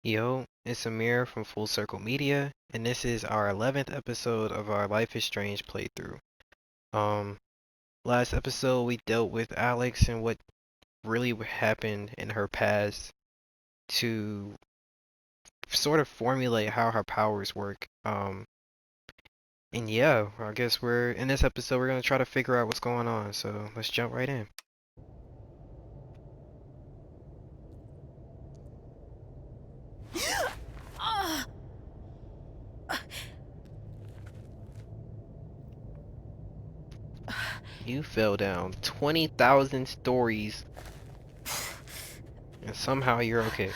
Yo, it's Amir from Full Circle Media, and this is our 11th episode of our Life is Strange playthrough. Um, Last episode we dealt with Alex and what really happened in her past to sort of formulate how her powers work. And yeah, I guess we're in this episode we're gonna try to figure out what's going on, so let's jump right in. You fell down 20,000 stories and somehow you're okay.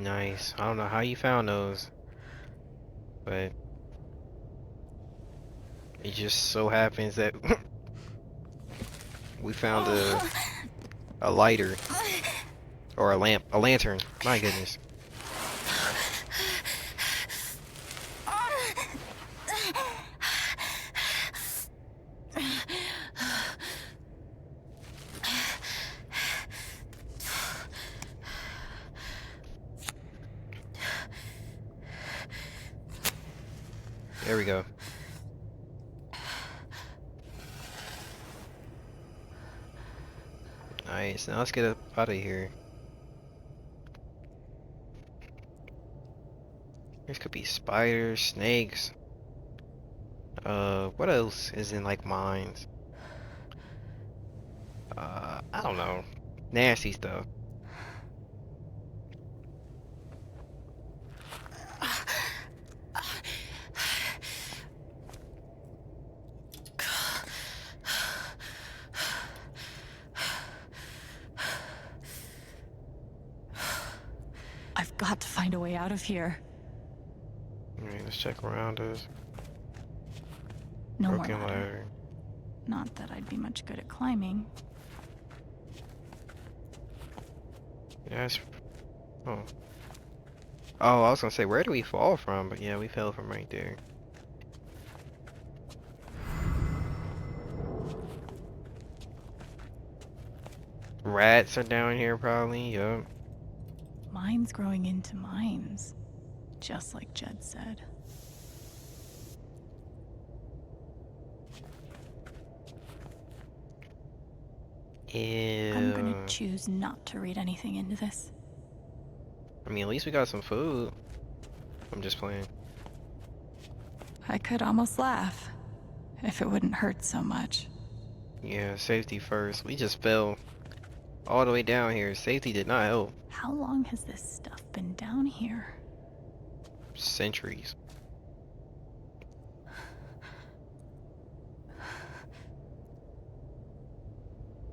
Nice. I don't know how you found those, but it just so happens that we found a lighter or a lantern. My goodness. There we go. Nice. Now let's get up out of here. There could be spiders, snakes. What else is in like mines? I don't know. Nasty stuff. I've got to find a way out of here. Alright, let's check around us. No more Broken ladder. ladder. Not that I'd be much good at climbing. Yes. Oh. Oh, I was gonna say, where do we fall from? But yeah, we fell from right there. Rats are down here probably. Yup. Mines growing into mines. Just like Jed said. I'm gonna Ew. choose not to read anything into this. I mean, at least we got some food. I'm just playing. I could almost laugh. If it wouldn't hurt so much. Yeah, safety first. We just fell all the way down here. Safety did not help. How long has this stuff been down here? Centuries.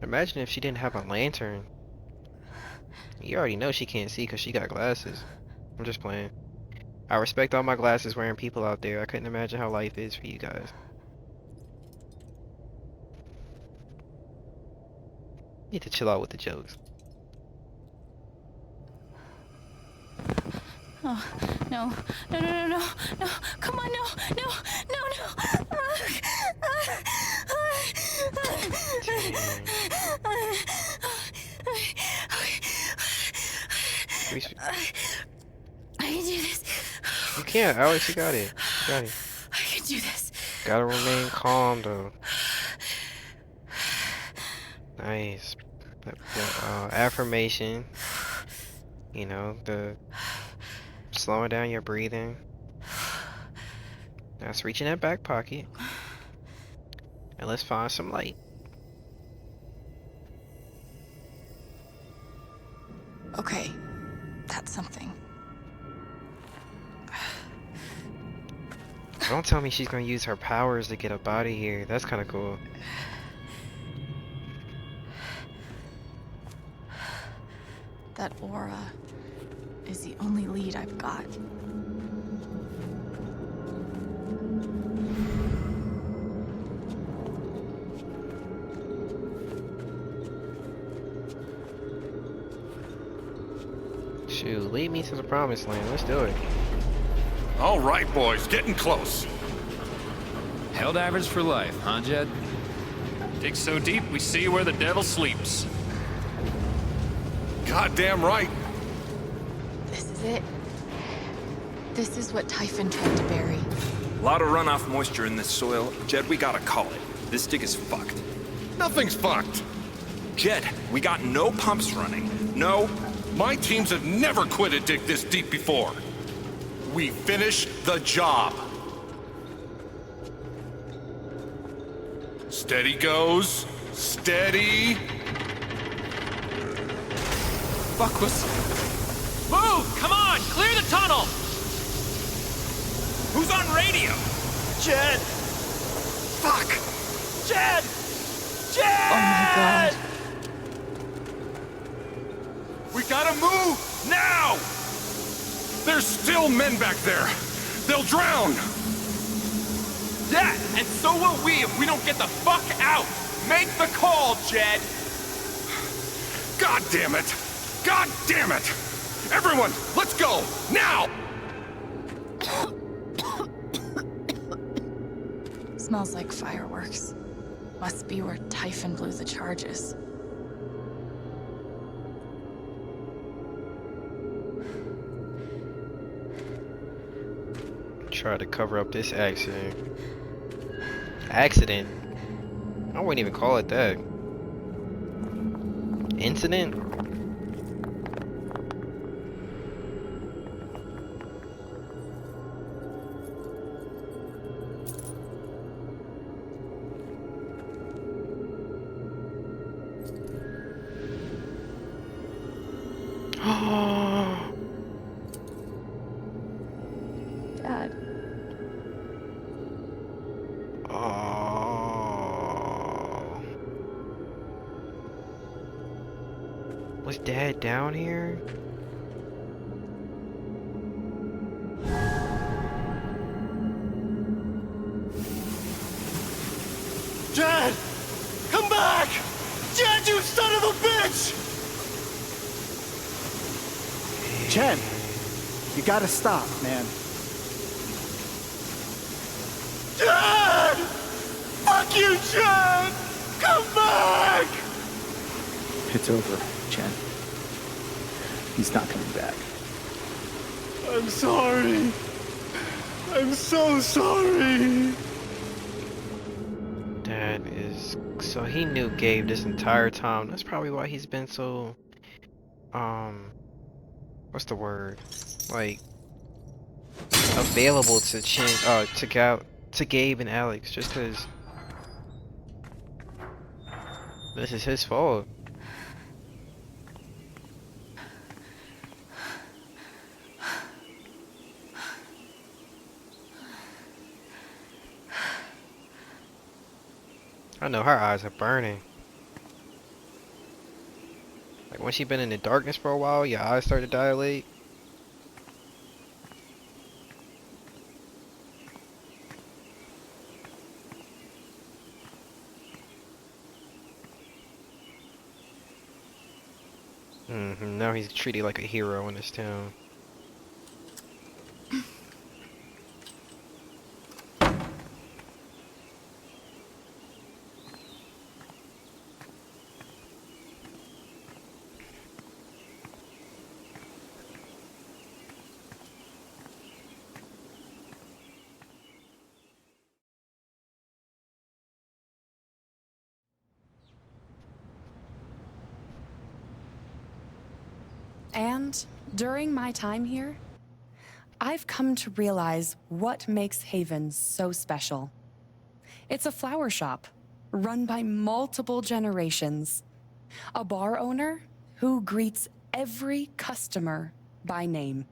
Imagine if she didn't have a lantern. You already know she can't see because she got glasses. I'm just playing. I respect all my glasses wearing people out there. I couldn't imagine how life is for you guys. Need to chill out with the jokes. Oh, no, no, no, no, no, no, come on, no, no, no, no. I can do this. You can't, Alex. You got it. You got it. I can do this. Gotta remain calm, though. Nice. Affirmation. You know, the slowing down your breathing. Now let's reach in that back pocket. And let's find some light. Okay, that's something. Don't tell me she's gonna use her powers to get up out of here. That's kind of cool. That aura is the the only lead I've got. Shoot, lead me to the promised land. Let's do it. All right, boys, getting close. Helldivers for life, huh, Jed? Dig so deep, we see where the devil sleeps. Goddamn right. This is it. This is what Typhon tried to bury. A lot of runoff moisture in this soil. Jed, we gotta call it. This dig is fucked. Nothing's fucked. Jed, we got no pumps running. No. My teams have never quit a dig this deep before. We finish the job. Steady goes. Steady. Fuck was... Move! Come on! Clear the tunnel! Who's on radio? Jed! Fuck! Jed! Jed! Oh my god. We gotta move now! There's still men back there. They'll drown. Yeah, and so will we if we don't get the fuck out! Make the call, Jed! God damn it! God damn it! Everyone, let's go! Now! Smells like fireworks. Must be where Typhon blew the charges. Try to cover up this accident. Accident? I wouldn't even call it that. Incident? Dad. Oh. Was Dad down here? Jed! Come back! Jed, you son of a bitch! Chen, you gotta stop, man. Jed! Fuck you, Jed! Come back! It's over, Chen. He's not coming back. I'm sorry. I'm so sorry. Dad is... So he knew Gabe this entire time. That's probably why he's been so... What's the word? Like... available to to Gabe and Alex. Just because... this is his fault. I know her eyes are burning. Like once you've been in the darkness for a while, your eyes start to dilate. Now he's treated like a hero in this town. And during my time here, I've come to realize what makes Haven so special. It's a flower shop run by multiple generations, a bar owner who greets every customer by name.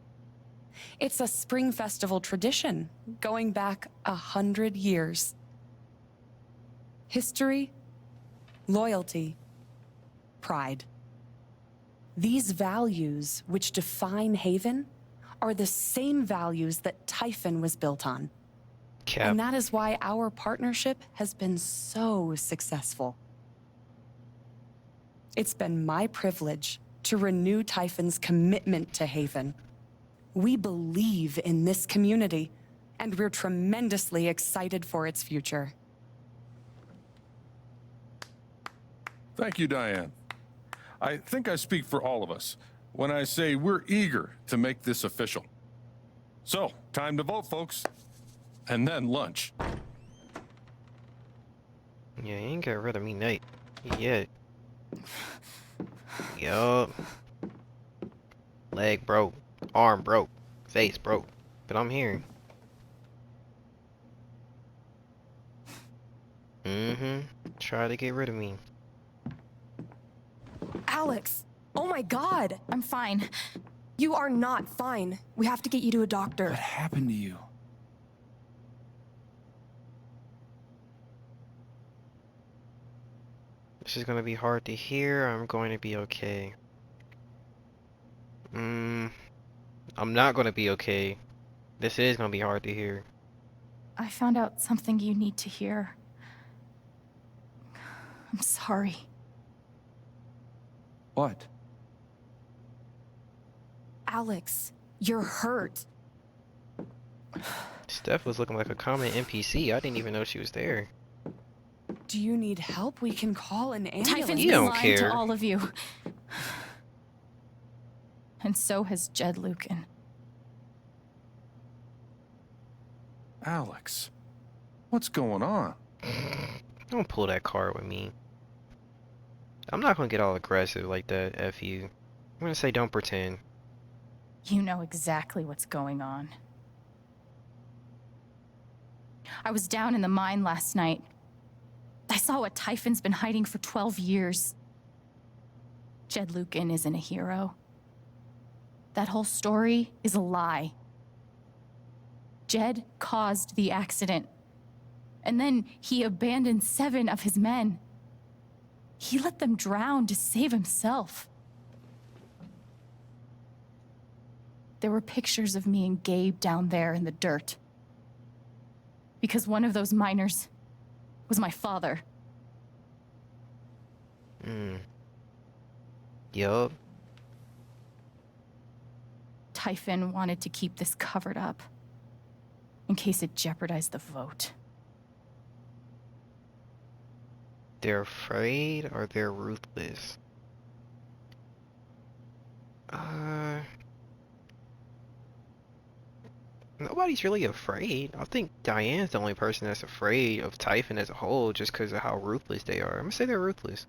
It's a spring festival tradition going back 100 years. History, loyalty, pride. These values, which define Haven, are the same values that Typhon was built on. Cap. And that is why our partnership has been so successful. It's been my privilege to renew Typhon's commitment to Haven. We believe in this community, and we're tremendously excited for its future. Thank you, Diane. I think I speak for all of us when I say we're eager to make this official. So, time to vote, folks. And then lunch. Yeah, he ain't got rid of me, Nate. Yet. Yup. Leg broke. Arm broke. Face broke. But I'm here. Try to get rid of me. Alex! Oh my god! I'm fine. You are not fine. We have to get you to a doctor. What happened to you? This is gonna be hard to hear. I'm going to be okay. I'm not gonna be okay. This is gonna be hard to hear. I found out something you need to hear. I'm sorry. What? Alex, you're hurt. Steph was looking like a common NPC. I didn't even know she was there. Do you need help? We can call an ambulance. Typhon's You been don't lying care. to all of you. And so has Jed Lucan. Alex, what's going on? Don't pull that card with me. I'm not gonna get all aggressive like that, F you. I'm gonna say don't pretend. You know exactly what's going on. I was down in the mine last night. I saw what Typhon's been hiding for 12 years. Jed Lucan isn't a hero. That whole story is a lie. Jed caused the accident. And then he abandoned 7 of his men. He let them drown to save himself. There were pictures of me and Gabe down there in the dirt. Because one of those miners was my father. Yup. Typhon wanted to keep this covered up in case it jeopardized the vote. They're afraid or they're ruthless? Nobody's really afraid. I think Diane's the only person that's afraid of Typhon as a whole just because of how ruthless they are. I'm gonna say they're ruthless.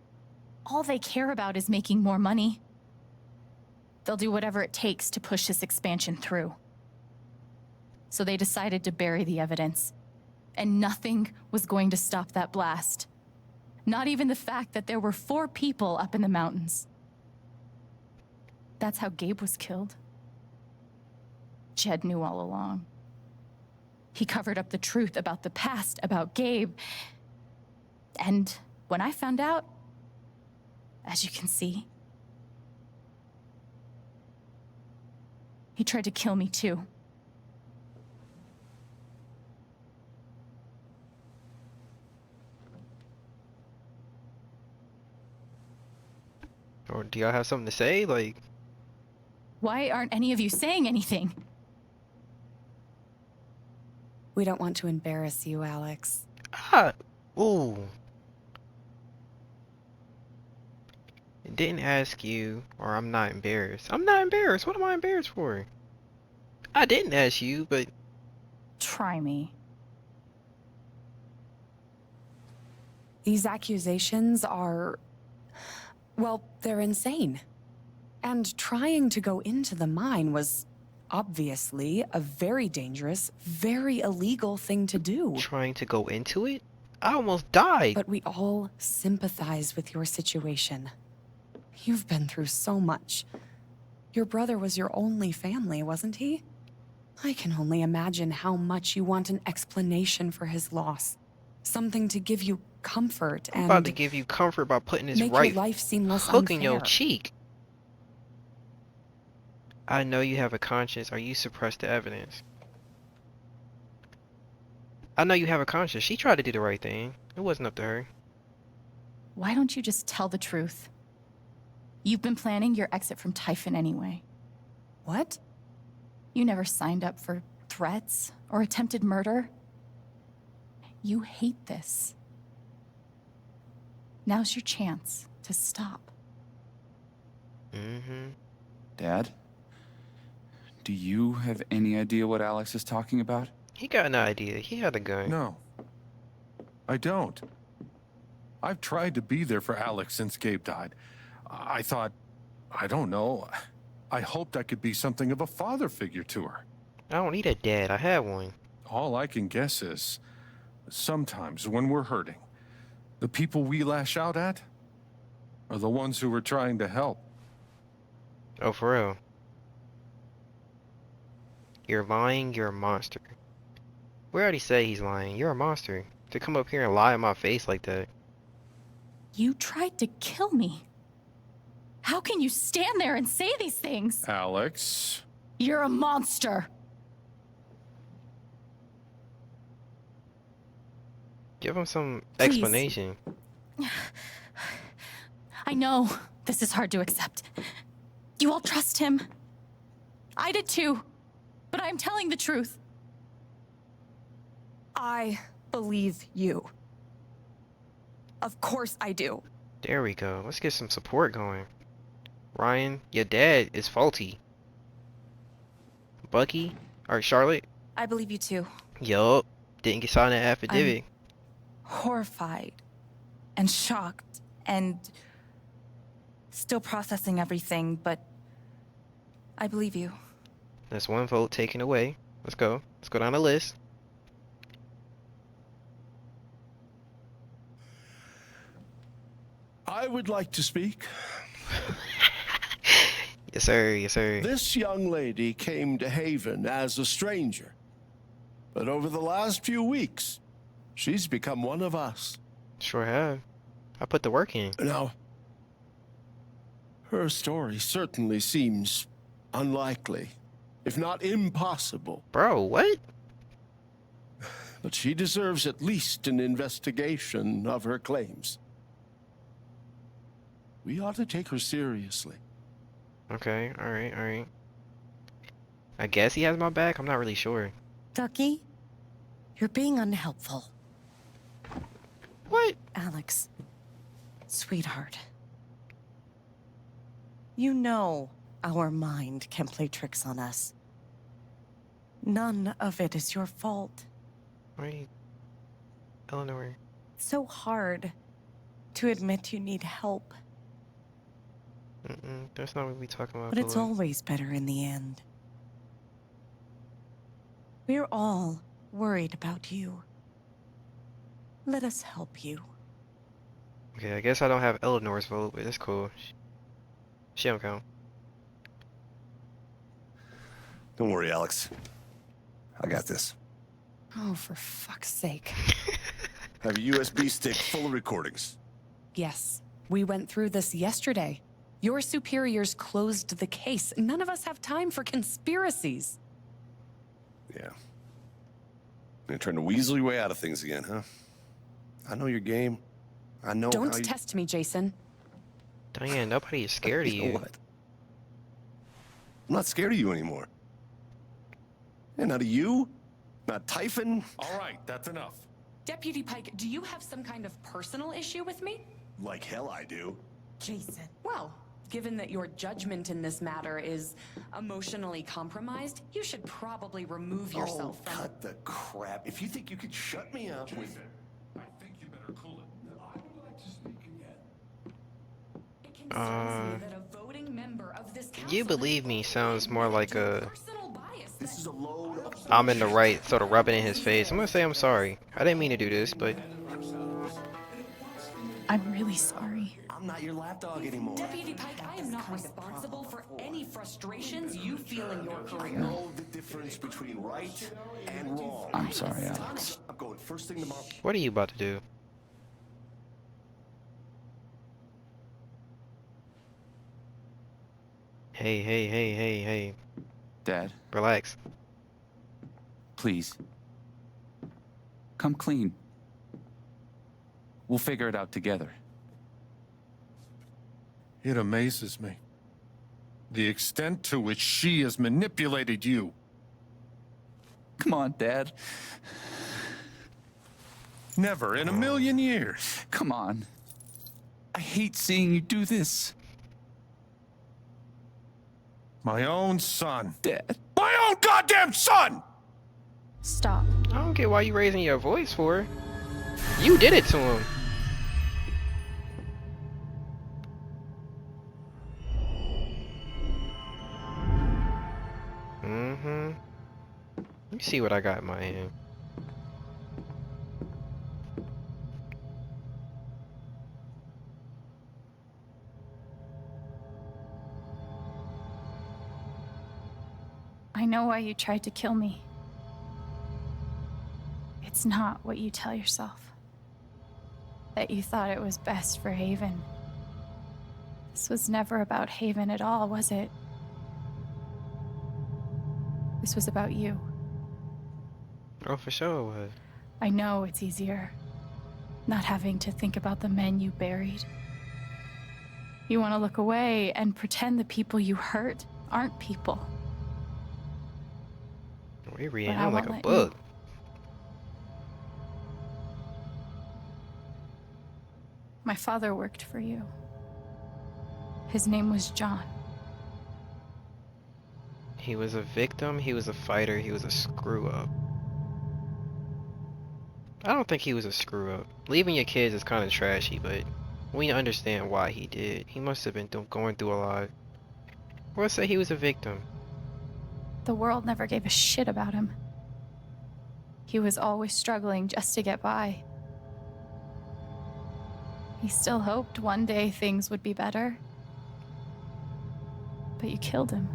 All they care about is making more money. They'll do whatever it takes to push this expansion through. So they decided to bury the evidence. And nothing was going to stop that blast. Not even the fact that there were 4 people up in the mountains. That's how Gabe was killed. Jed knew all along. He covered up the truth about the past, about Gabe. And when I found out, as you can see, he tried to kill me too. Or do y'all have something to say? Like, Why aren't any of you saying anything? We don't want to embarrass you, Alex. ooh. Didn't ask you, or I'm not embarrassed. I'm not embarrassed. What am I embarrassed for? I didn't ask you, but Try me. These accusations are... well, they're insane. And trying to go into the mine was obviously a very dangerous, very illegal thing to do. trying to go into it? I almost died. But we all sympathize with your situation. You've been through so much. Your brother was your only family, wasn't he? I can only imagine how much you want an explanation for his loss. Something to give you comfort I'm and about to give you comfort by putting this make right your life seem less hook in your unfair. cheek. I know you have a conscience, or you suppressed the evidence. I know you have a conscience. She tried to do the right thing. It wasn't up to her. Why don't you just tell the truth? You've been planning your exit from Typhon anyway. What? You never signed up for threats or attempted murder. You hate this. Now's your chance to stop. Mm-hmm. Dad? Do you have any idea what Alex is talking about? He got an idea. He had a gun. No, I don't. I've tried to be there for Alex since Gabe died. I thought, I don't know, I hoped I could be something of a father figure to her. I don't need a dad. I have one. All I can guess is, sometimes when we're hurting, the people we lash out at are the ones who we're trying to help. Oh, for real. You're lying. You're a monster. We already say he's lying. You're a monster. To come up here and lie in my face like that. You tried to kill me. How can you stand there and say these things? Alex. You're a monster. Give him some Please. explanation. I know this is hard to accept. You all trust him. I did too. But I'm telling the truth. I believe you. Of course I do. There we go. Let's get some support going. Ryan, your dad is faulty. Bucky, or Charlotte? I believe you too. Yup. Didn't get signed that affidavit. Horrified and shocked and still processing everything, but I believe you. That's one vote taken away. Let's go. Let's go down the list. I would like to speak. Yes, sir. Yes, sir. This young lady came to Haven as a stranger, but over the last few weeks, she's become one of us. Sure have. I put the work in. Now, her story certainly seems unlikely, if not impossible. Bro, what? But she deserves at least an investigation of her claims. We ought to take her seriously. Okay, alright, alright. I guess he has my back. I'm not really sure. Ducky, you're being unhelpful. What? Alex, sweetheart. You know our mind can play tricks on us. None of it is your fault. Wait. Eleanor. It's so hard to admit you need help, That's not what we talking about. but it's Bella. always better in the end. We're all worried about you. Let us help you. Okay, I guess I don't have Eleanor's vote, but it's cool. She don't count. Don't worry, Alex. I got this. Oh, for fuck's sake. Have a USB stick full of recordings. Yes, we went through this yesterday. Your superiors closed the case. None of us have time for conspiracies. Yeah. You're trying to weasel your way out of things again, huh? I know your game. I know Don't how you... test me, Jason. Diane, nobody is scared of You know you. what? I'm not scared of you anymore. And not of you, not Typhon. All right, that's enough. Deputy Pike, do you have some kind of personal issue with me? Like hell I do. Jason. Well, given that your judgment in this matter is emotionally compromised, you should probably remove yourself Oh, from... cut the crap. If you think you could shut me up with... I think you better cool it. I would like to speak again. It concerns me that a voting member of this council You believe me sounds more like a personal bias This is a load of... I'm in the right, sort of rubbing in his face. I'm gonna say I'm sorry. I didn't mean to do this, but I'm really sorry. I'm not your lapdog anymore. Deputy Pike, I am not responsible for any frustrations you feel in your I career. know the difference between right and wrong. I'm sorry, Alex. I'm going first thing tomorrow. what are you about to do? Hey. Dad, Relax. please. Come clean. We'll figure it out together. It amazes me. The extent to which she has manipulated you. Come on, Dad. Never in a million years. Come on. I hate seeing you do this. My own son. Dad. My own goddamn son! Stop. I don't get why you raising your voice for. You did it to him. Let me see what I got in my hand. I know why you tried to kill me. It's not what you tell yourself. That you thought it was best for Haven. This was never about Haven at all, was it? This was about you. Oh, for sure it was. I know it's easier not having to think about the men you buried. You want to look away and pretend the people you hurt aren't people. We're reading But I out like won't a let book. you. My father worked for you. His name was John. He was a victim, he was a fighter, he was a screw up. I don't think he was a screw up. Leaving your kids is kind of trashy, but we understand why he did. He must have been going through a lot. Or say he was a victim. The world never gave a shit about him. He was always struggling just to get by. He still hoped one day things would be better. But you killed him.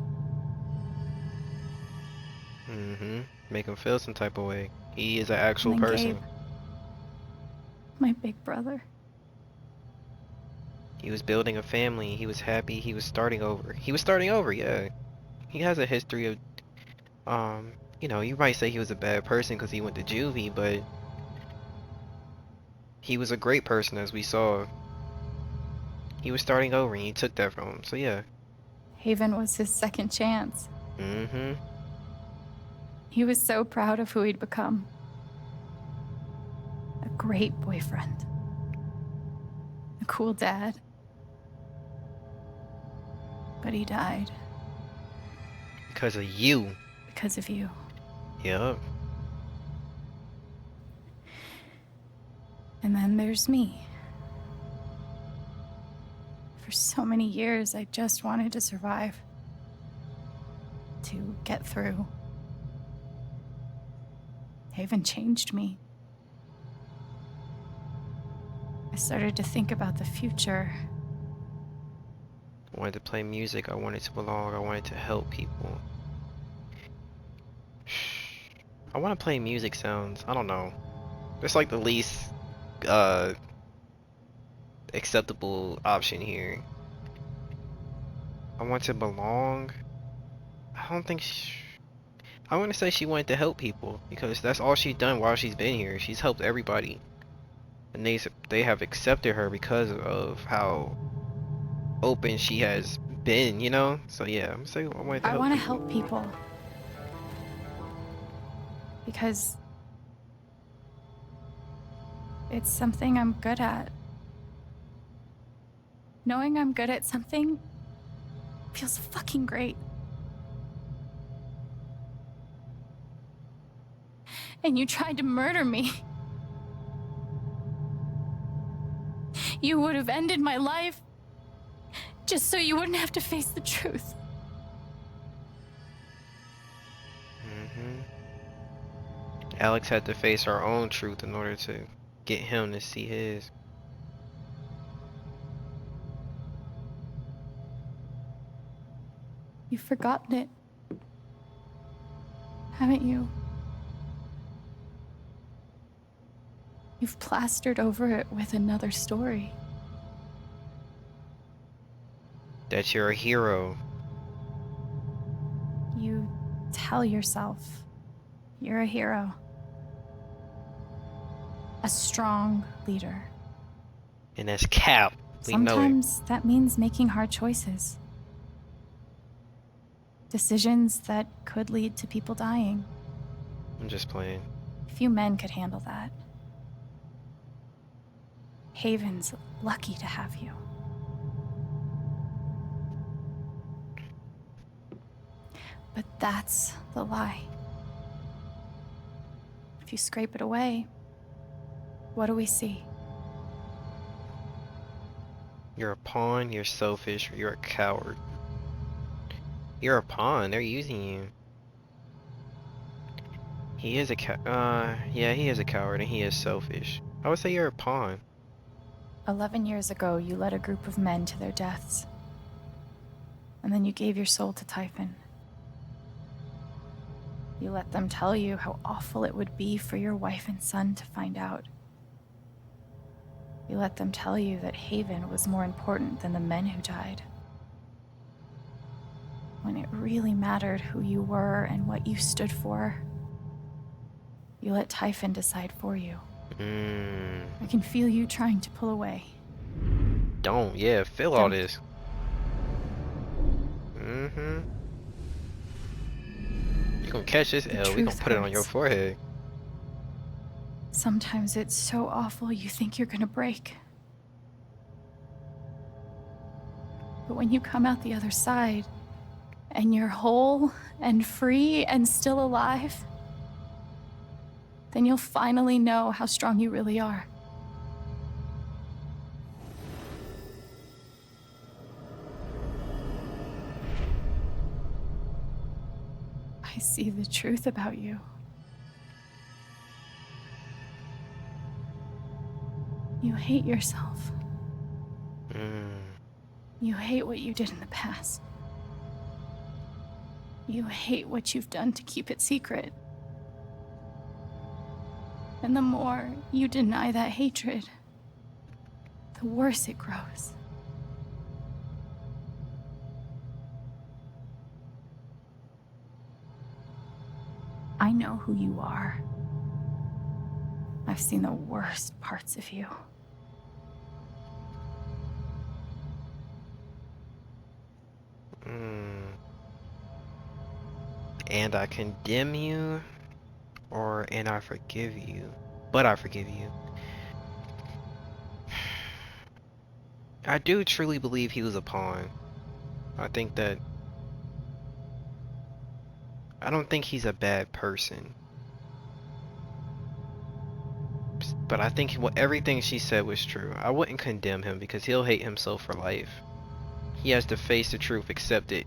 Make him feel some type of way. He is an actual And then person. Gabe, my big brother. He was building a family. He was happy. He was starting over. He was starting over, yeah. He has a history of, you know, you might say he was a bad person because he went to juvie, but he was a great person, as we saw. He was starting over, and he took that from him. So yeah. Haven was his second chance. Mm-hmm. He was so proud of who he'd become. A great boyfriend. A cool dad. But he died. Because of you. Because of you. Yup. And then there's me. For so many years, I just wanted to survive. To get through. Haven changed me. I started to think about the future. I wanted to play music. I wanted to belong. I wanted to help people. I want to play music sounds. I don't know. It's like the least acceptable option here. I want to belong. I don't think I want to say she wanted to help people because that's all she's done while she's been here. She's helped everybody, and they have accepted her because of how open she has been, you know. So yeah, I'm saying I wanted to I help want to people. help people. Because it's something I'm good at. Knowing I'm good at something feels fucking great. And you tried to murder me. You would have ended my life just so you wouldn't have to face the truth. Alex had to face her own truth in order to get him to see his. You've forgotten it, haven't you? You've plastered over it with another story. That you're a hero. tell yourself you're a hero. A strong leader. And that's Cap. We know it. Sometimes that means making hard choices. Decisions that could lead to people dying. I'm just playing. Few men could handle that. Haven's lucky to have you. But that's the lie. If you scrape it away, what do we see? You're a pawn, you're selfish, you're a coward. You're a pawn, they're using you. He is a yeah, he is a coward and he is selfish. I would say you're a pawn. 11 years ago, you led a group of men to their deaths. And then you gave your soul to Typhon. You let them tell you how awful it would be for your wife and son to find out. You let them tell you that Haven was more important than the men who died. When it really mattered who you were and what you stood for, you let Typhon decide for you. I can feel you trying to pull away. Don't, yeah, feel all this. You gonna catch this L, we gonna put it on your forehead. Sometimes it's so awful you think you're gonna break. But when you come out the other side, and you're whole and free and still alive, then you'll finally know how strong you really are. I see the truth about you. You hate yourself. You hate what you did in the past. You hate what you've done to keep it secret. And the more you deny that hatred, the worse it grows. I know who you are. I've seen the worst parts of you. And I condemn you, and I forgive you. But I forgive you. I do truly believe he was a pawn. I don't think he's a bad person. But I think everything she said was true. I wouldn't condemn him because he'll hate himself for life. He has to face the truth, accept it,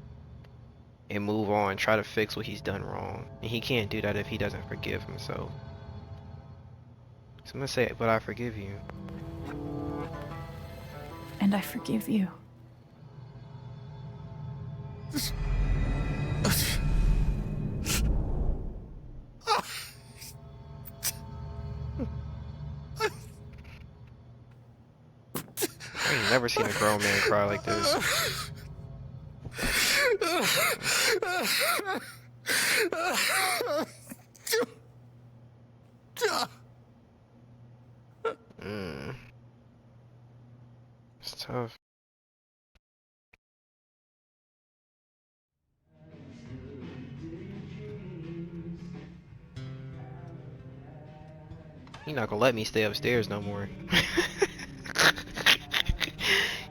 and move on, try to fix what he's done wrong. And he can't do that if he doesn't forgive himself. So I'm gonna say it, but I forgive you. And I forgive you. I ain't never seen a grown man cry like this. It's tough. You're not gonna let me stay upstairs no more.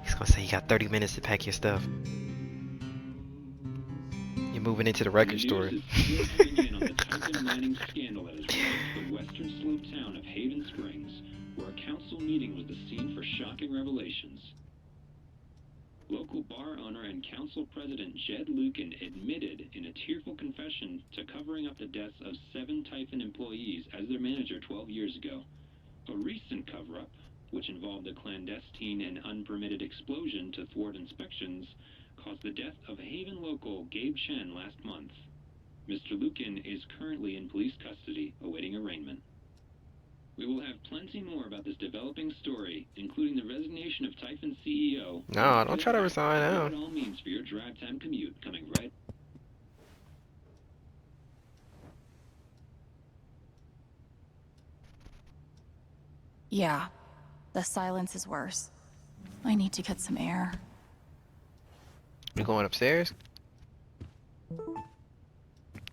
He's gonna say you got 30 minutes to pack your stuff. You're moving into the record store. The Typhon mining scandal that has rocked the western slope town of Haven Springs, where a council meeting was the scene for shocking revelations. Local bar owner and council president Jed Lucan admitted in a tearful confession to covering up the deaths of 7 Typhon employees as their manager 12 years ago. A recent cover-up, which involved a clandestine and unpermitted explosion to thwart inspections, caused the death of Haven local Gabe Chen last month. Mr. Lucan is currently in police custody, awaiting arraignment. We will have plenty more about this developing story, including the resignation of Typhon CEO. No, don't try to resign now. What it all means for your drive time commute coming right. Yeah, the silence is worse. I need to get some air. You going upstairs?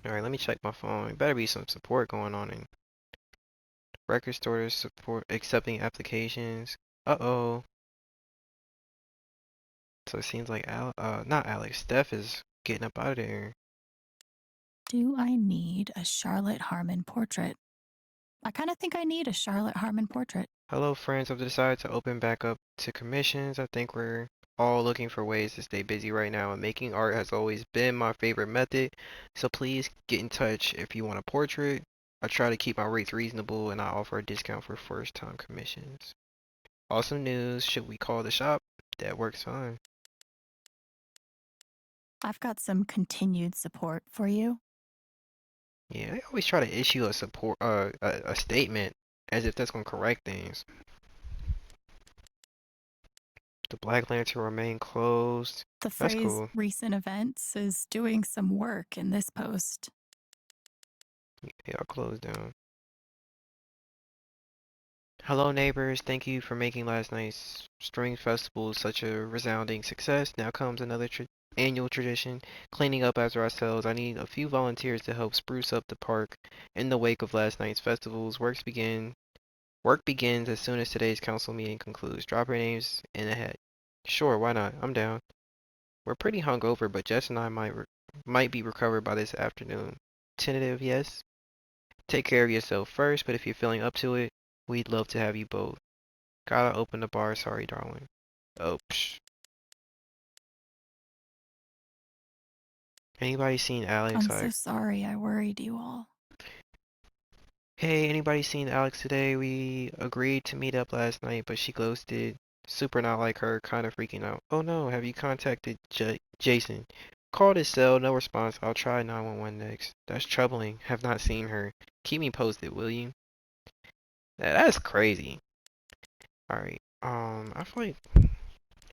Alright, let me check my phone. There better be some support going on in record store support accepting applications. Uh-oh. So it seems like not Alex, Steph is getting up out of there. Do I need a Charlotte Harmon portrait? I kind of think I need a Charlotte Harmon portrait. Hello friends, I've decided to open back up to commissions. I think we're all looking for ways to stay busy right now, and making art has always been my favorite method. So please get in touch if you want a portrait. I try to keep my rates reasonable, and I offer a discount for first time commissions. Awesome news, should we call the shop? That works fine. I've got some continued support for you. Yeah, I always try to issue a statement as if that's gonna correct things. The Black Lantern remain closed. The That's phrase cool. recent events is doing some work in this post. Yeah, I'll close down. Hello neighbors, thank you for making last night's string festival such a resounding success. Now comes another annual tradition, cleaning up after ourselves. I need a few volunteers to help spruce up the park in the wake of last night's festivals. Work begins as soon as today's council meeting concludes. Drop your names in a hat. Sure, why not? I'm down. We're pretty hungover, but Jess and I might be recovered by this afternoon. Tentative, yes. Take care of yourself first, but if you're feeling up to it, we'd love to have you both. Gotta open the bar, sorry darling. Oh, psh. Anybody seen Alex? I'm so sorry I worried you all. Hey, anybody seen Alex today? We agreed to meet up last night, but she ghosted. Super not like her, kind of freaking out. Oh no, have you contacted Jason? Called his cell, no response. I'll try 911 next. That's troubling. Have not seen her. Keep me posted, will you? That's crazy. Alright, I feel like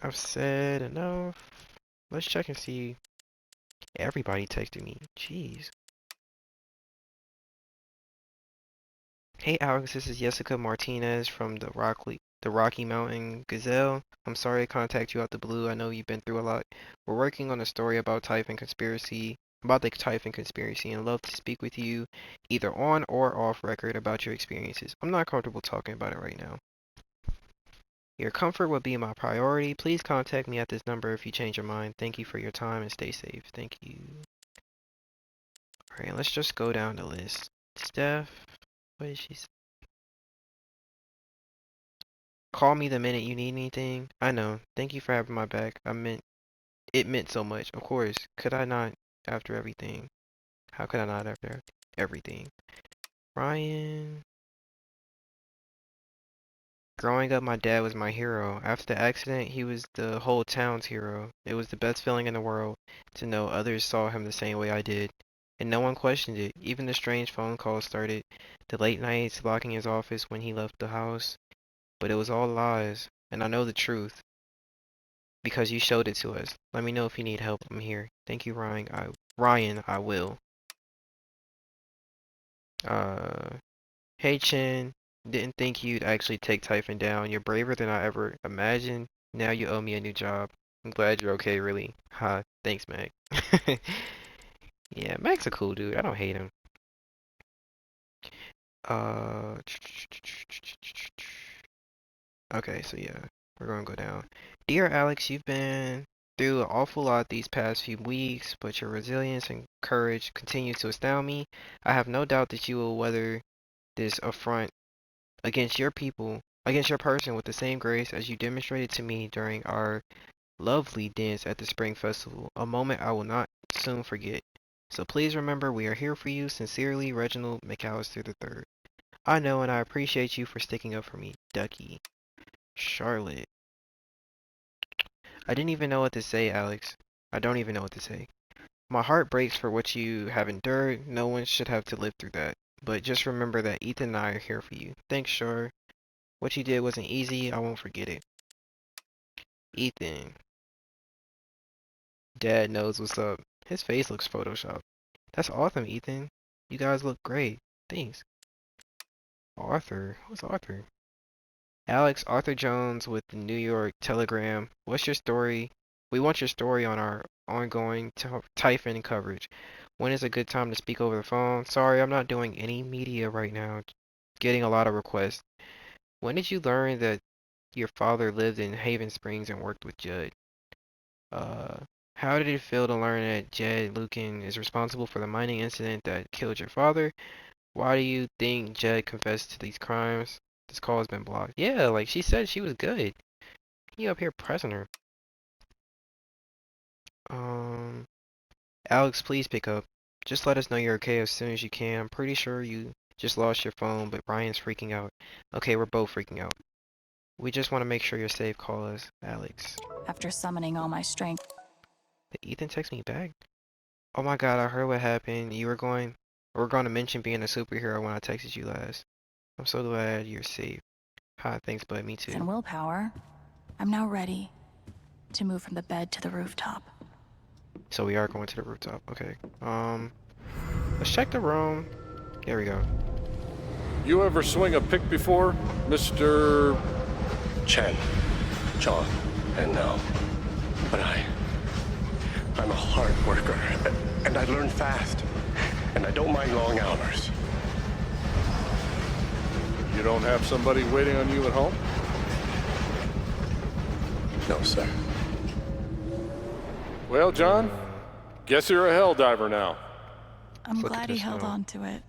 I've said enough. Let's check and see. Everybody texted me. Jeez. Hey Alex, this is Jessica Martinez from the Rocky Mountain Gazelle. I'm sorry to contact you out the blue. I know you've been through a lot. We're working on a story about the Typhon conspiracy, and love to speak with you either on or off record about your experiences. I'm not comfortable talking about it right now. Your comfort will be my priority. Please contact me at this number if you change your mind. Thank you for your time and stay safe. Thank you. Alright, let's just go down the list. Steph, what did she say? Call me the minute you need anything. I know. Thank you for having my back. It meant so much. Of course. Could I not after everything? How could I not after everything? Ryan. Growing up, my dad was my hero. After the accident, he was the whole town's hero. It was the best feeling in the world to know others saw him the same way I did. And no one questioned it. Even the strange phone calls started, the late nights locking his office when he left the house. But it was all lies, and I know the truth. Because you showed it to us. Let me know if you need help. I'm here. Thank you, Ryan. I will. Hey Chin. Didn't think you'd actually take Typhon down. You're braver than I ever imagined. Now you owe me a new job. I'm glad you're okay, really. Ha, thanks, Meg. Yeah, Meg's a cool dude. I don't hate him. Okay, so yeah, we're gonna go down. Dear Alex, you've been through an awful lot these past few weeks, but your resilience and courage continue to astound me. I have no doubt that you will weather this affront against your person with the same grace as you demonstrated to me during our lovely dance at the Spring Festival, a moment I will not soon forget. So please remember we are here for you. Sincerely, Reginald McAllister III. I know and I appreciate you for sticking up for me, Ducky. Charlotte. I didn't even know what to say, Alex. I don't even know what to say. My heart breaks for what you have endured. No one should have to live through that. But just remember that Ethan and I are here for you. Thanks, Shar. What you did wasn't easy. I won't forget it. Ethan. Dad knows what's up. His face looks photoshopped. That's awesome, Ethan. You guys look great. Thanks. Arthur. Who's Arthur? Alex, Arthur Jones with the New York Telegram. What's your story? We want your story on our ongoing Typhon coverage. When is a good time to speak over the phone? Sorry, I'm not doing any media right now. Getting a lot of requests. When did you learn that your father lived in Haven Springs and worked with Judd? How did it feel to learn that Jed Lucan is responsible for the mining incident that killed your father? Why do you think Jed confessed to these crimes? This call has been blocked. Yeah, like she said she was good. You up here pressing her. Alex, please pick up. Just let us know you're okay as soon as you can. I'm pretty sure you just lost your phone, but Ryan's freaking out. Okay, we're both freaking out. We just want to make sure you're safe. Call us, Alex. After summoning all my strength. Did Ethan text me back? Oh my god, I heard what happened. We're going to mention being a superhero when I texted you last. I'm so glad you're safe. Hi, thanks, bud. Me too. And willpower, I'm now ready to move from the bed to the rooftop. So we are going to the rooftop. Okay. Let's check the room. There we go. You ever swing a pick before, Mr. Chen, John, and no. But I'm a hard worker, and I learn fast, and I don't mind long hours. You don't have somebody waiting on you at home? No, sir. Well, John, guess you're a hell diver now. I'm glad he held on to it,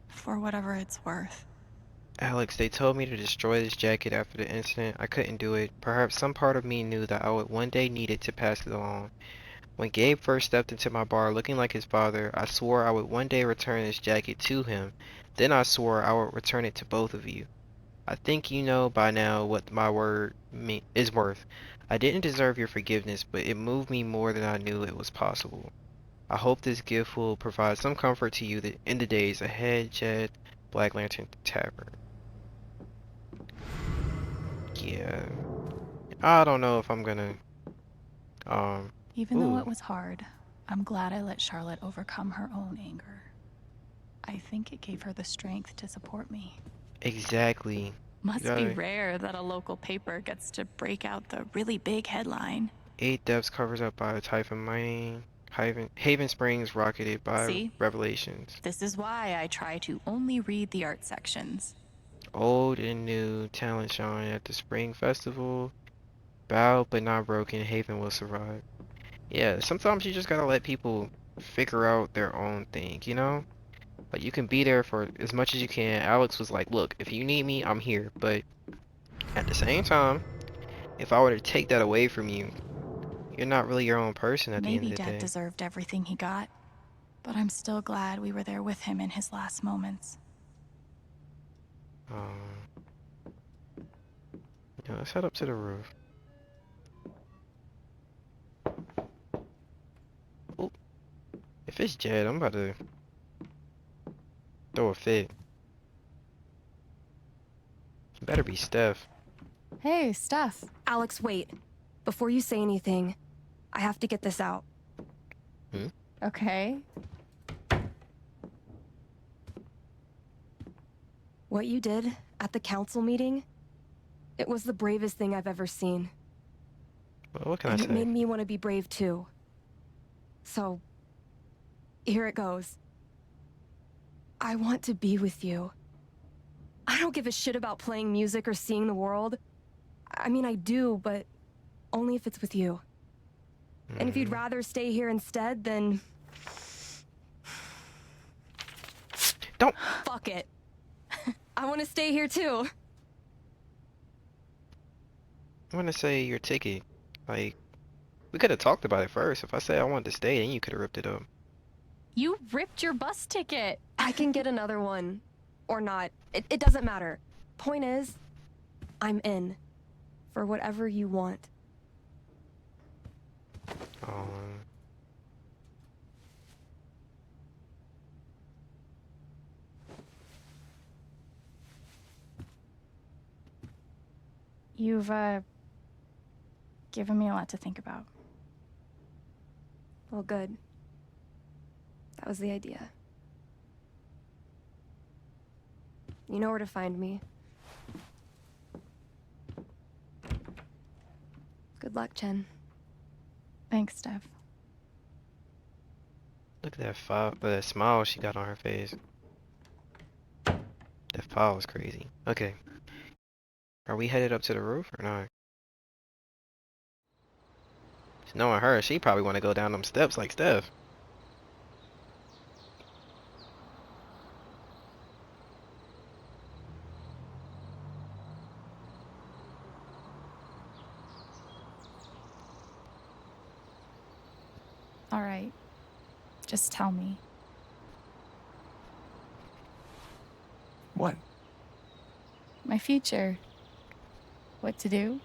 for whatever it's worth. Alex, they told me to destroy this jacket after the incident. I couldn't do it. Perhaps some part of me knew that I would one day need it to pass it along. When Gabe first stepped into my bar looking like his father, I swore I would one day return this jacket to him. Then I swore I would return it to both of you. I think you know by now what my word is worth. I didn't deserve your forgiveness, but it moved me more than I knew it was possible. I hope this gift will provide some comfort to you in the days ahead, Jed. Black Lantern Tavern. Yeah. I don't know if I'm gonna... Even though it was hard, I'm glad I let Charlotte overcome her own anger. I think it gave her the strength to support me. Exactly. Must be rare that a local paper gets to break out the really big headline. 8 deaths covers up by Typhon mining. Haven Springs rocketed by Revelations. This is why I try to only read the art sections. Old and new talent showing at the Spring Festival. Bowed but not broken, Haven will survive. Yeah, sometimes you just gotta let people figure out their own thing, you know? Like, you can be there for as much as you can. Alex was like, look, if you need me, I'm here. But at the same time, if I were to take that away from you, you're not really your own person at the end of the day. Maybe Dad deserved everything he got, but I'm still glad we were there with him in his last moments. Yeah, let's head up to the roof. Oh, if it's Jed, I'm about to throw a fit. You better be Steph. Hey, Steph. Alex, wait. Before you say anything, I have to get this out. Okay. What you did at the council meeting, it was the bravest thing I've ever seen. Well, what can I say? It made me want to be brave too. So, here it goes. I want to be with you. I don't give a shit about playing music or seeing the world. I mean, I do, but only if it's with you. And if you'd rather stay here instead, then... Don't... Fuck it. I want to stay here too. I'm gonna say your ticket. Like, we could have talked about it first. If I said I wanted to stay, then you could have ripped it up. You ripped your bus ticket. I can get another one. Or not. It doesn't matter. Point is, I'm in. For whatever you want. You've, given me a lot to think about. Well, good. That was the idea. You know where to find me. luck, Jen. Thanks, Steph. Look at that smile she got on her face. That file was crazy. Okay. Are we headed up to the roof or not? Knowing her, she probably want to go down them steps like Steph. All right. Just tell me. What? My future. What to do?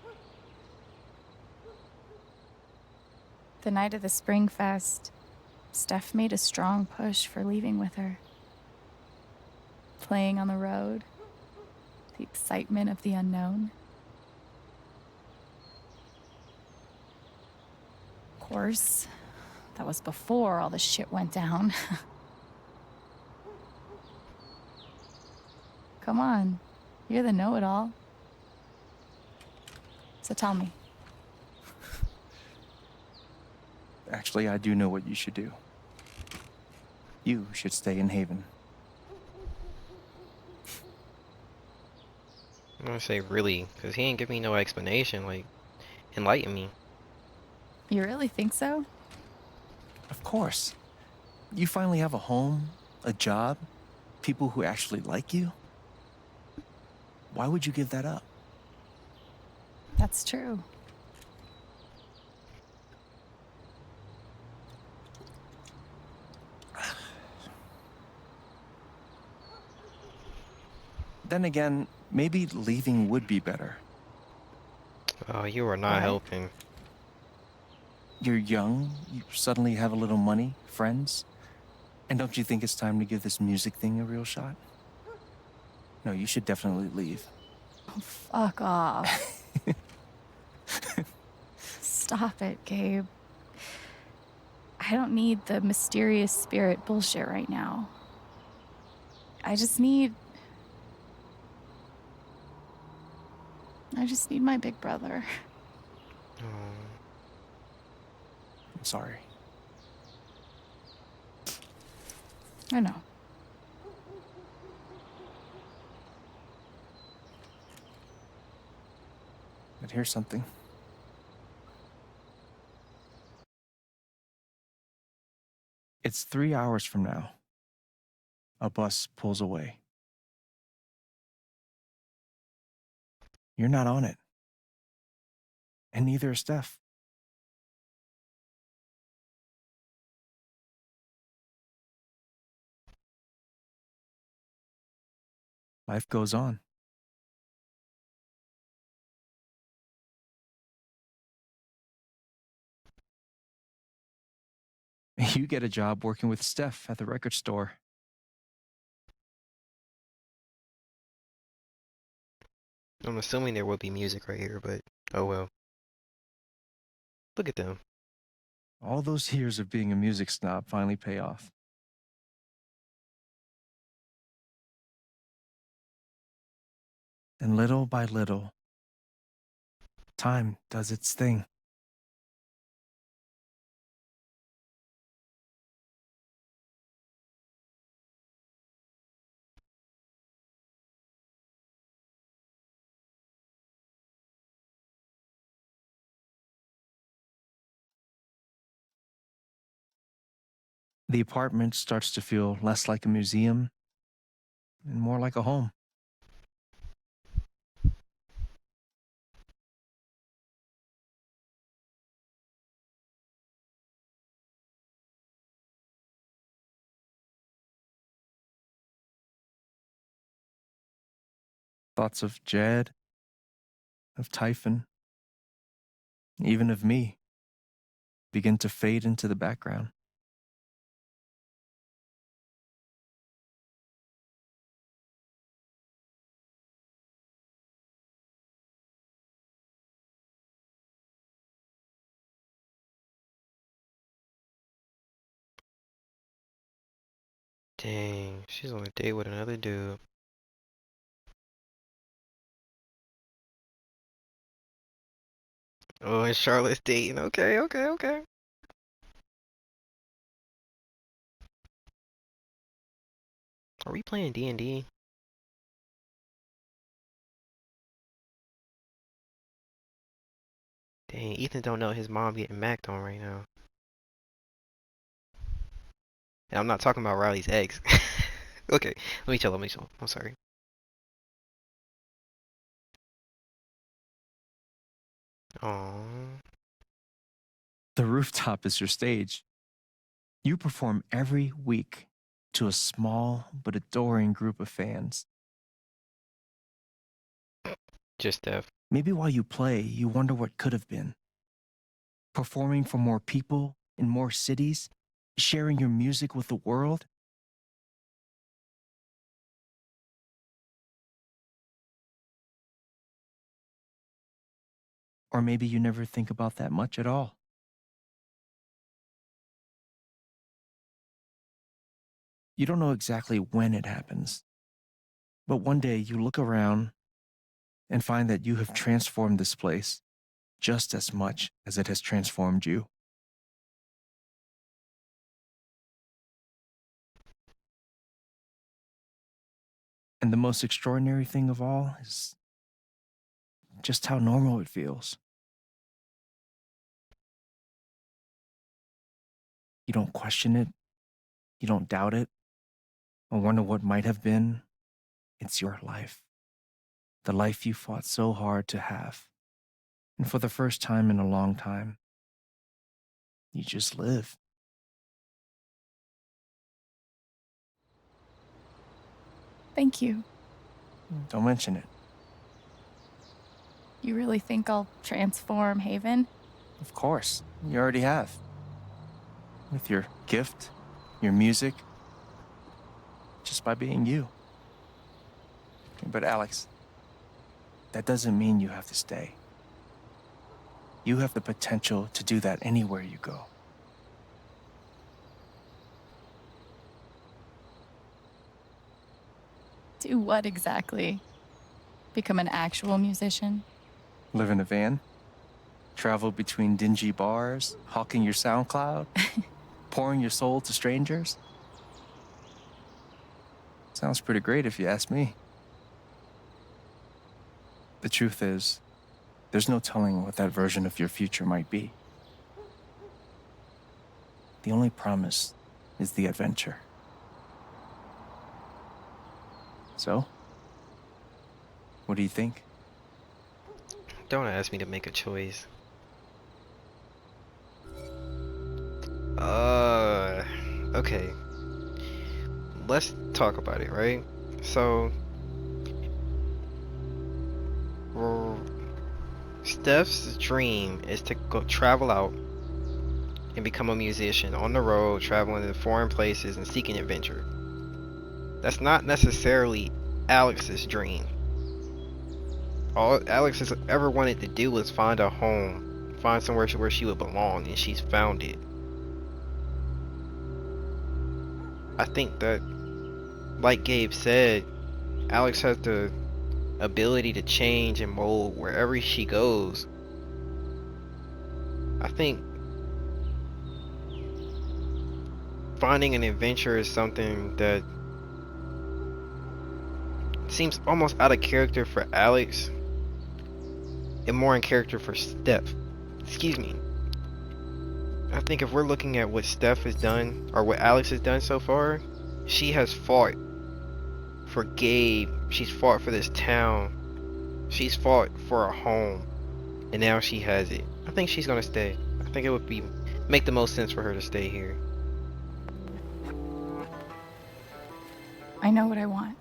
The night of the Spring Fest, Steph made a strong push for leaving with her. Playing on the road, the excitement of the unknown. Of course, that was before all the shit went down. Come on, you're the know-it-all. So tell me. Actually, I do know what you should do. You should stay in Haven. I'm gonna say really, because he ain't give me no explanation, like, enlighten me. You really think so? Of course. You finally have a home, a job, people who actually like you. Why would you give that up? That's true. Then again, maybe leaving would be better. Oh, you are not helping. You're young, you suddenly have a little money, friends. And don't you think it's time to give this music thing a real shot? No, you should definitely leave. Oh, fuck off. Stop it, Gabe. I don't need the mysterious spirit bullshit right now. I just need my big brother. I'm sorry. I know. But here's something. It's 3 hours from now. A bus pulls away. You're not on it. And neither is Steph. Life goes on. You get a job working with Steph at the record store. I'm assuming there will be music right here, but oh well. Look at them. All those years of being a music snob finally pay off. And little by little, time does its thing. The apartment starts to feel less like a museum and more like a home. Thoughts of Jed, of Typhon, even of me, begin to fade into the background. Dang, she's on a date with another dude. Oh, and Charlotte's dating. Okay, okay, okay. Are we playing D&D? Dang, Ethan don't know his mom getting macked on right now. And I'm not talking about Riley's ex. Okay, let me chill, let me chill. I'm sorry. Aww. The rooftop is your stage. You perform every week to a small but adoring group of fans. Just Steph. Maybe while you play, you wonder what could have been. Performing for more people in more cities, sharing your music with the world. Or maybe you never think about that much at all. You don't know exactly when it happens, but one day you look around and find that you have transformed this place just as much as it has transformed you. And the most extraordinary thing of all is just how normal it feels. You don't question it, you don't doubt it, or wonder what might have been. It's your life. The life you fought so hard to have. And for the first time in a long time, you just live. Thank you. Don't mention it. You really think I'll transform Haven? Of course, you already have. With your gift, your music, just by being you. But Alex, that doesn't mean you have to stay. You have the potential to do that anywhere you go. Do what exactly? Become an actual musician? Live in a van, travel between dingy bars, hawking your SoundCloud, pouring your soul to strangers. Sounds pretty great if you ask me. The truth is, there's no telling what that version of your future might be. The only promise is the adventure. So, what do you think? Don't ask me to make a choice. Okay. Let's talk about it, right? So, Steph's dream is to go travel out and become a musician on the road, traveling to foreign places and seeking adventure. That's not necessarily Alex's dream. All Alex has ever wanted to do was find a home, find somewhere where she would belong, and she's found it. I think that, like Gabe said, Alex has the ability to change and mold wherever she goes. I think finding an adventure is something that seems almost out of character for Alex and more in character for Steph. Excuse me. I think if we're looking at what Steph has done, or what Alex has done so far, she has fought for Gabe, she's fought for this town, she's fought for a home, and now she has it. I think she's gonna stay. I think it would make the most sense for her to stay here. I know what I want.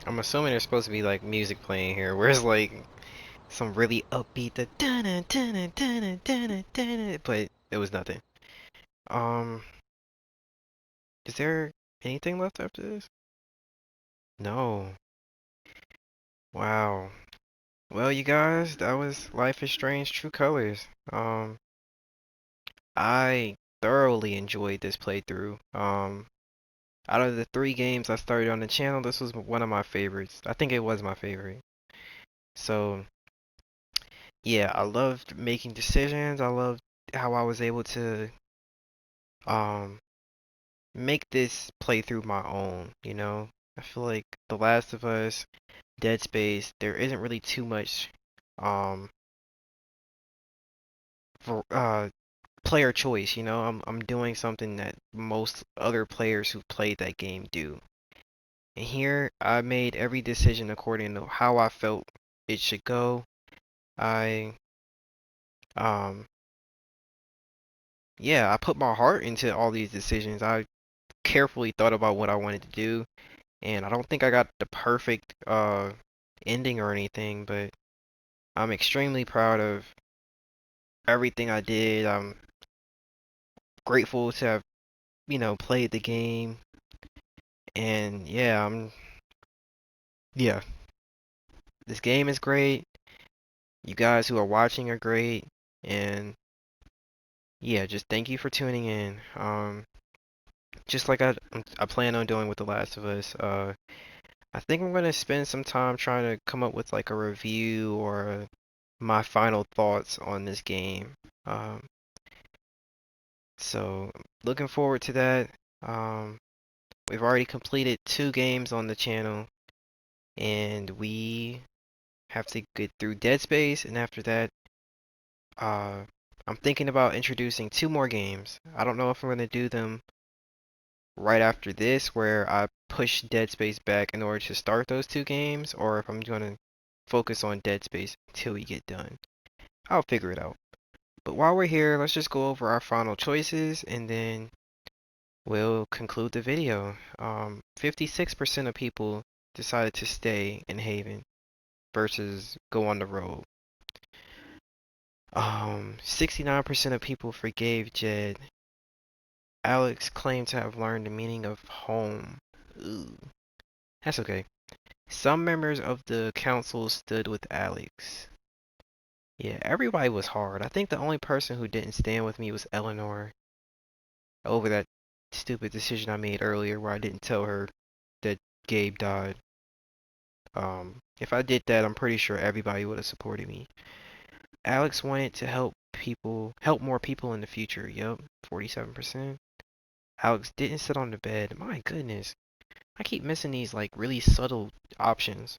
I'm assuming there's supposed to be like music playing here, where's like some really upbeat the dun dun dun dun dun, but it was nothing. Um, is there anything left after this? No. Wow. Well, you guys, that was Life is Strange True Colors. I thoroughly enjoyed this playthrough. Out of the 3 games I started on the channel, this was one of my favorites. I think it was my favorite. So, yeah, I loved making decisions. I loved how I was able to um make this playthrough my own, you know? I feel like The Last of Us, Dead Space, there isn't really too much um for player choice, you know? I'm doing something that most other players who played that game do. And here I made every decision according to how I felt it should go. I um yeah, I put my heart into all these decisions. I carefully thought about what I wanted to do, and I don't think I got the perfect ending or anything, but I'm extremely proud of everything I did. I'm grateful to have, you know, played the game. And yeah, this game is great. You guys who are watching are great, and yeah, just thank you for tuning in. Just like I plan on doing with The Last of Us. I think I'm gonna spend some time trying to come up with like a review or my final thoughts on this game. Um, so looking forward to that. Um, we've already completed 2 games on the channel, and we have to get through Dead Space, and after that, I'm thinking about introducing 2 more games. I don't know if I'm gonna do them right after this, where I push Dead Space back in order to start those 2 games, or if I'm gonna focus on Dead Space until we get done. I'll figure it out. But while we're here, let's just go over our final choices and then we'll conclude the video. 56% of people decided to stay in Haven versus go on the road. 69% of people forgave Jed. Alex claimed to have learned the meaning of home. Ooh. That's okay. Some members of the council stood with Alex. Yeah, everybody was hard. I think the only person who didn't stand with me was Eleanor over that stupid decision I made earlier where I didn't tell her that Gabe died. If I did that, I'm pretty sure everybody would have supported me. Alex wanted to help more people in the future. Yup, 47%. Alex didn't sit on the bed. My goodness. I keep missing these like really subtle options.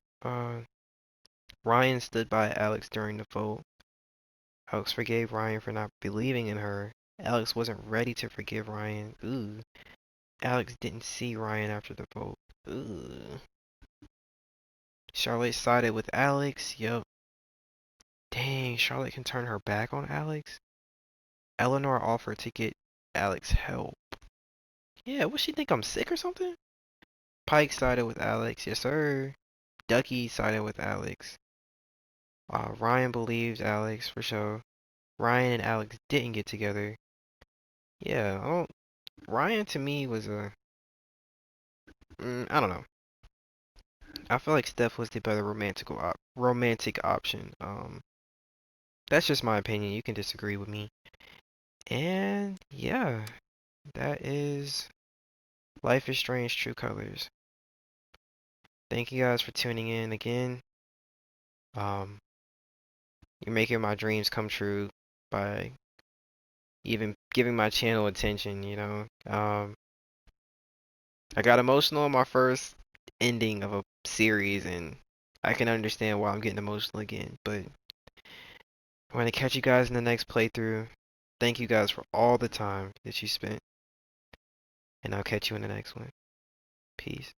Ryan stood by Alex during the vote. Alex forgave Ryan for not believing in her. Alex wasn't ready to forgive Ryan. Ooh. Alex didn't see Ryan after the vote. Ooh. Charlotte sided with Alex. Yup. Dang, Charlotte can turn her back on Alex. Eleanor offered to get Alex help. Yeah, what she think I'm sick or something? Pike sided with Alex. Yes, sir. Ducky sided with Alex. Ryan believed Alex for sure. Ryan and Alex didn't get together. Yeah, Ryan to me was I don't know. I feel like Steph was the better romantic option. That's just my opinion. You can disagree with me. And yeah, that is Life is Strange True Colors. Thank you guys for tuning in again. You're making my dreams come true by even giving my channel attention, you know. I got emotional on my first ending of a series, and I can understand why I'm getting emotional again, but I'm going to catch you guys in the next playthrough. Thank you guys for all the time that you spent, and I'll catch you in the next one. Peace.